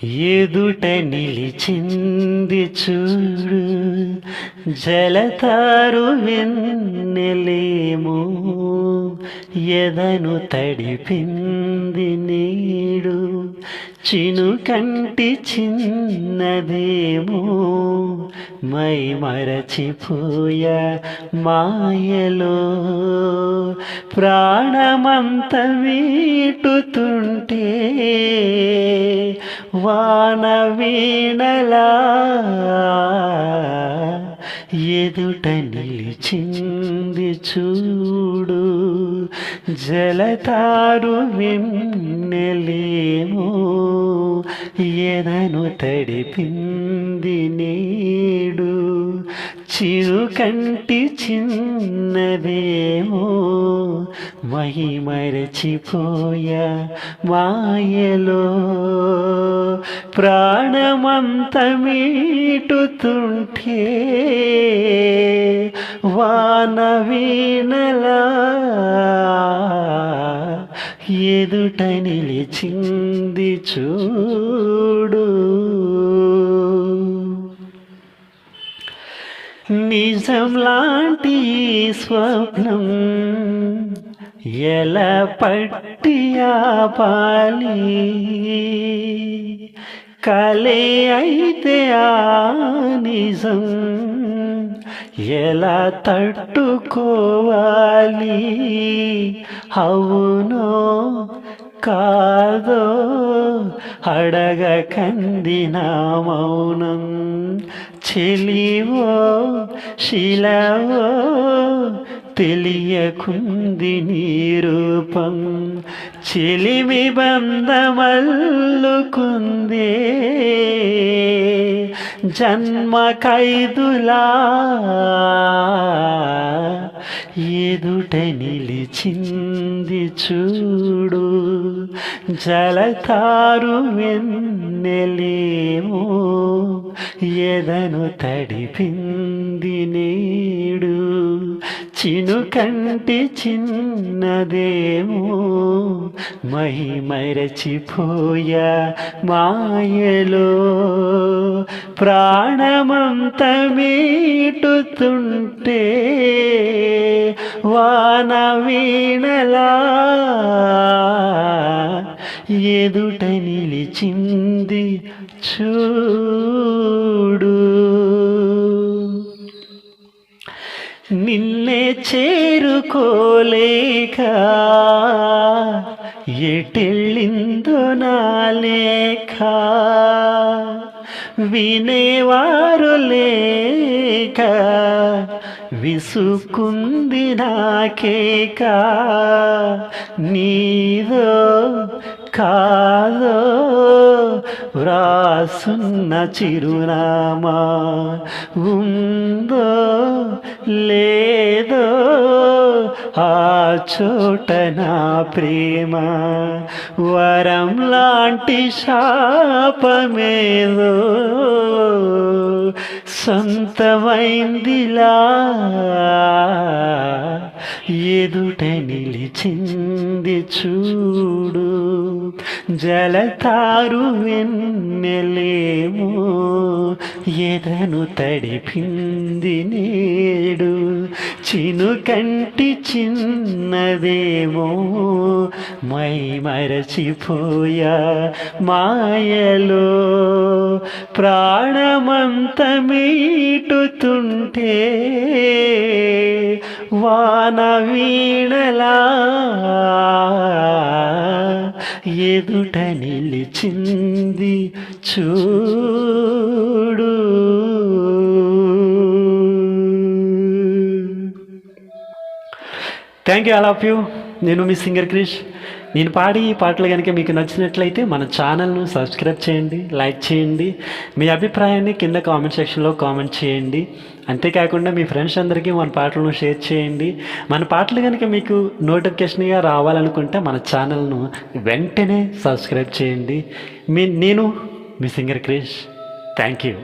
ఎదుట నిలిచింది చూడు జలతారు వెన్నెలేమో, ఎదను తడిపింది నీడు చినుకంటి చిన్నదేమో. మై మరచిపోయా మాయలో ప్రాణమంత వీటుతుంటే, వాన వీణలా ఎదుట నిలిచింది చూడు జలతారు వెన్నెలేమో, ఎదను తడిపింది నేడు చిరుకంటి చిన్నదేమో. మహి మరచిపోయా మాయలో ప్రాణమంత మీటుతుంటే, వాన వీణలా ఎదుట నిలిచింది చూడు. నిజం లాంటి స్వప్నం ఎలా పట్టి ఆపాలి, కలే అయితే ఆ నిజం ఎలా తట్టుకోవాలి. అవునో కాదో అడగకంది నా మౌనం, చెలివో శిలవో తెలియకుంది నీ రూపం. చెలిమి బంధమల్లుకుందే జన్మ ఖైదులా, ఎదుట నిలిచింది చూడు జలతారు వెన్నెలేమో, ఎదను తడిపింది నేడు చినుకంటి చిన్నదేమో. మహి మరచిపోయా మాయలో ప్రాణమంత మీటుతుంటే, వాన వీణలా ఎదుట నిలిచింది చూడు. నిన్నే చేరుకోలేక ఎటెళ్ళిందో నా లేఖ, వినేవారు లేక విసుకుంది నాకేక. నీదో కాదో వ్రాసున్న చిరునామా, ఉందో లేదో ఆ చోట నా ప్రేమ. వరం లాంటి శాపమేదో సొంతమైందిలా, ఎదుట నిలిచింది చూడు జలతారు వెన్నెలేమో, ఎదను తడిపింది నేడు చినుకంటి చిన్నదేమో. మై మరచిపోయా మాయలో ప్రాణమంత మీటుతుంటే, వాన వీణలా ఎదుట నిలిచింది చూడు. Thank you all of you. నేను మీ సింగర్ క్రిష్. నేను పాడి ఈ పాటలు కనుక మీకు నచ్చినట్లయితే మన ఛానల్ను సబ్స్క్రైబ్ చేయండి, లైక్ చేయండి, మీ అభిప్రాయాన్ని కింద కామెంట్ సెక్షన్లో కామెంట్ చేయండి. అంతేకాకుండా మీ ఫ్రెండ్స్ అందరికీ మన పాటలను షేర్ చేయండి. మన పాటలు కనుక మీకు నోటిఫికేషన్గా రావాలనుకుంటే మన ఛానల్ను వెంటనే సబ్స్క్రైబ్ చేయండి. నేను మీ సింగర్ క్రిష్. Thank you.